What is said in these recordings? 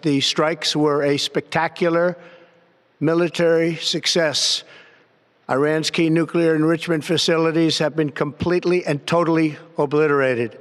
The strikes were a spectacular military success. Iran's key nuclear enrichment facilities have been completely and totally obliterated.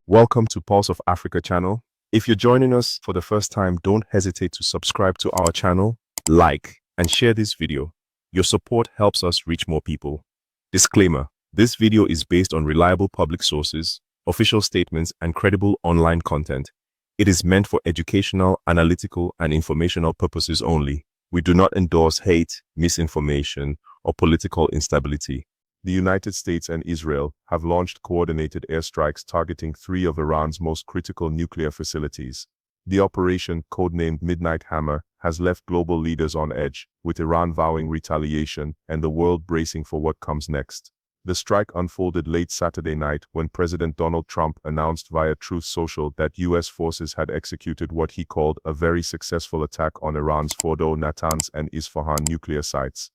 Welcome to Pulse of Africa channel. If you're joining us for the first time, don't hesitate to subscribe to our channel, like, and share this video. Your support helps us reach more people. Disclaimer: this video is based on reliable public sources, official statements, and credible online content. It is meant for educational, analytical, and informational purposes only. We do not endorse hate, misinformation, or political instability. The United States and Israel have launched coordinated airstrikes targeting 3 of Iran's most critical nuclear facilities. The operation, codenamed Midnight Hammer, has left global leaders on edge, with Iran vowing retaliation and the world bracing for what comes next. The strike unfolded late Saturday night when President Donald Trump announced via Truth Social that U.S. forces had executed what he called a very successful attack on Iran's Fordo, Natanz, and Isfahan nuclear sites.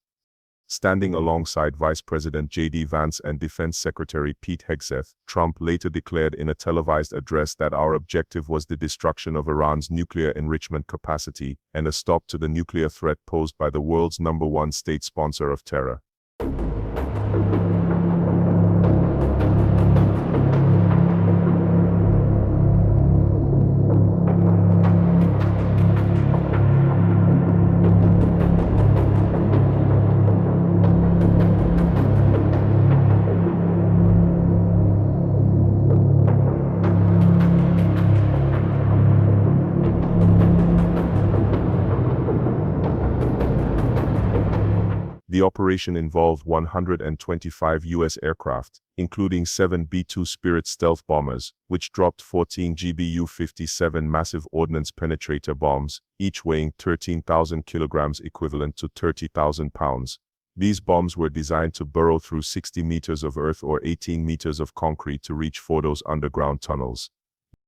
Standing alongside Vice President J.D. Vance and Defense Secretary Pete Hegseth, Trump later declared in a televised address that our objective was the destruction of Iran's nuclear enrichment capacity and a stop to the nuclear threat posed by the world's #1 state sponsor of terror. The operation involved 125 U.S. aircraft, including 7 B-2 Spirit stealth bombers, which dropped 14 GBU-57 Massive Ordnance Penetrator bombs, each weighing 13,000 kilograms equivalent to 30,000 pounds. These bombs were designed to burrow through 60 meters of earth or 18 meters of concrete to reach Fordo's underground tunnels.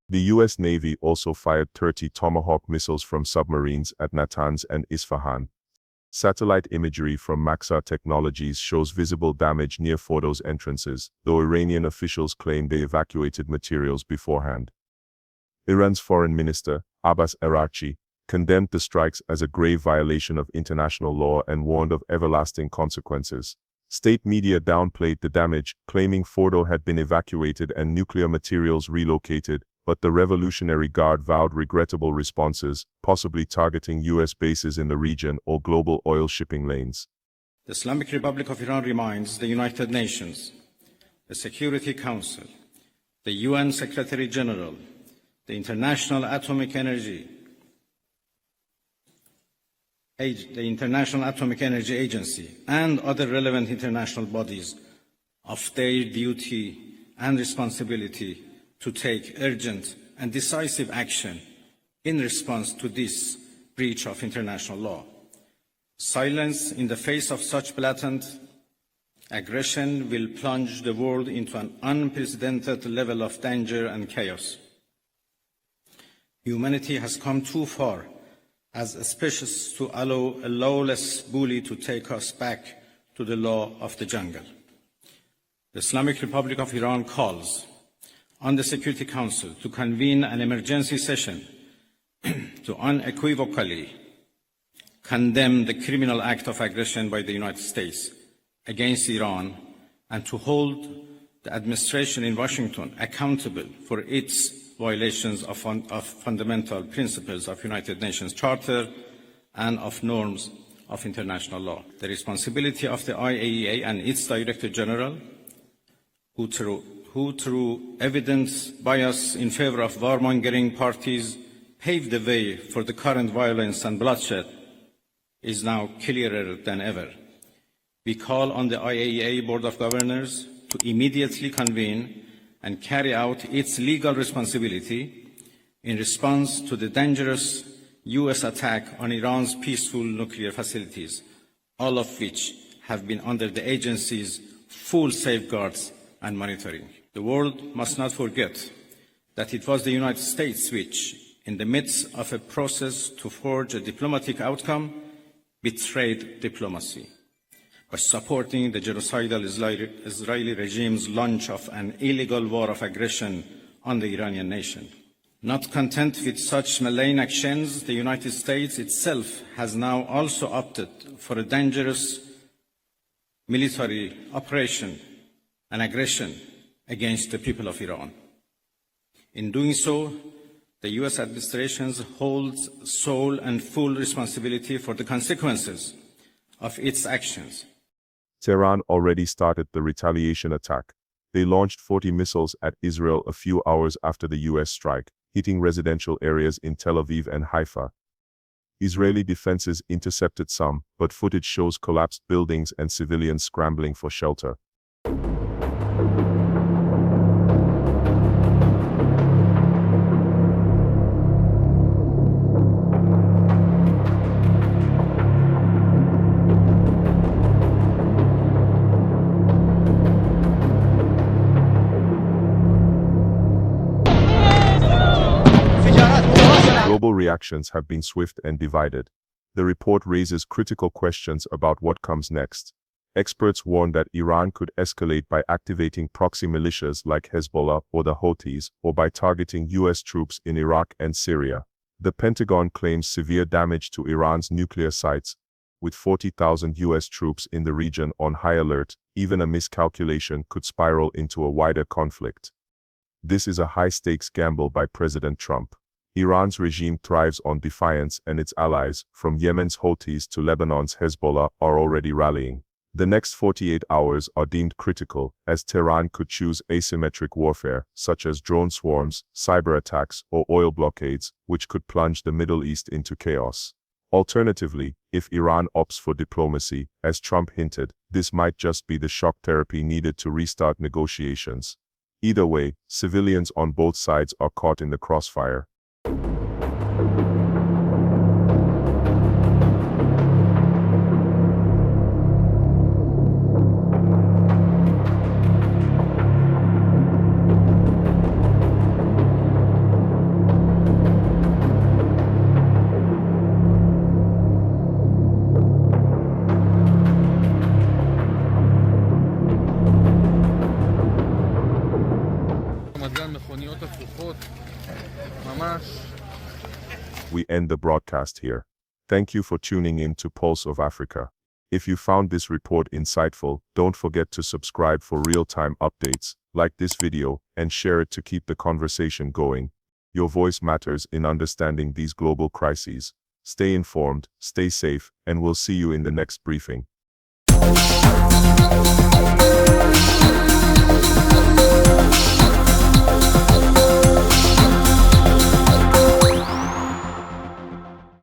The U.S. Navy also fired 30 Tomahawk missiles from submarines at Natanz and Isfahan. Satellite imagery from Maxar Technologies shows visible damage near Fordo's entrances, though Iranian officials claim they evacuated materials beforehand. Iran's Foreign Minister, Abbas Araghchi, condemned the strikes as a grave violation of international law and warned of everlasting consequences. State media downplayed the damage, claiming Fordo had been evacuated and nuclear materials relocated, but the Revolutionary Guard vowed regrettable responses, possibly targeting U.S. bases in the region or global oil shipping lanes. The Islamic Republic of Iran reminds the United Nations, the Security Council, the UN Secretary General, the International Atomic Energy Agency, and other relevant international bodies of their duty and responsibility to take urgent and decisive action in response to this breach of international law. Silence in the face of such blatant aggression will plunge the world into an unprecedented level of danger and chaos. Humanity has come too far as a species to allow a lawless bully to take us back to the law of the jungle. The Islamic Republic of Iran calls on the Security Council to convene an emergency session to unequivocally condemn the criminal act of aggression by the United States against Iran and to hold the administration in Washington accountable for its violations of fundamental principles of United Nations Charter and of norms of international law. The responsibility of the IAEA and its Director General, who through evidence bias in favor of warmongering parties paved the way for the current violence and bloodshed, is now clearer than ever. We call on the IAEA Board of Governors to immediately convene and carry out its legal responsibility in response to the dangerous U.S. attack on Iran's peaceful nuclear facilities, all of which have been under the agency's full safeguards and monitoring. The world must not forget that it was the United States which, in the midst of a process to forge a diplomatic outcome betrayed diplomacy by supporting the genocidal Israeli regime's launch of an illegal war of aggression on the Iranian nation. Not content with such malign actions, the United States itself has now also opted for a dangerous military operation and aggression against the people of Iran. In doing so, the US administration holds sole and full responsibility for the consequences of its actions. Tehran already started the retaliation attack. They launched 40 missiles at Israel a few hours after the US strike, hitting residential areas in Tel Aviv and Haifa. Israeli defenses intercepted some, but footage shows collapsed buildings and civilians scrambling for shelter. Global reactions have been swift and divided. The report raises critical questions about what comes next. Experts warn that Iran could escalate by activating proxy militias like Hezbollah or the Houthis, or by targeting US troops in Iraq and Syria. The Pentagon claims severe damage to Iran's nuclear sites. With 40,000 US troops in the region on high alert, even a miscalculation could spiral into a wider conflict. This is a high-stakes gamble by President Trump. Iran's regime thrives on defiance, and its allies, from Yemen's Houthis to Lebanon's Hezbollah, are already rallying. The next 48 hours are deemed critical, as Tehran could choose asymmetric warfare, such as drone swarms, cyber attacks, or oil blockades, which could plunge the Middle East into chaos. Alternatively, if Iran opts for diplomacy, as Trump hinted, this might just be the shock therapy needed to restart negotiations. Either way, civilians on both sides are caught in the crossfire. We end the broadcast here. Thank you for tuning in to Pulse of Africa. If you found this report insightful, don't forget to subscribe for real-time updates, like this video, and share it to keep the conversation going. Your voice matters in understanding these global crises. Stay informed, stay safe, and we'll see you in the next briefing.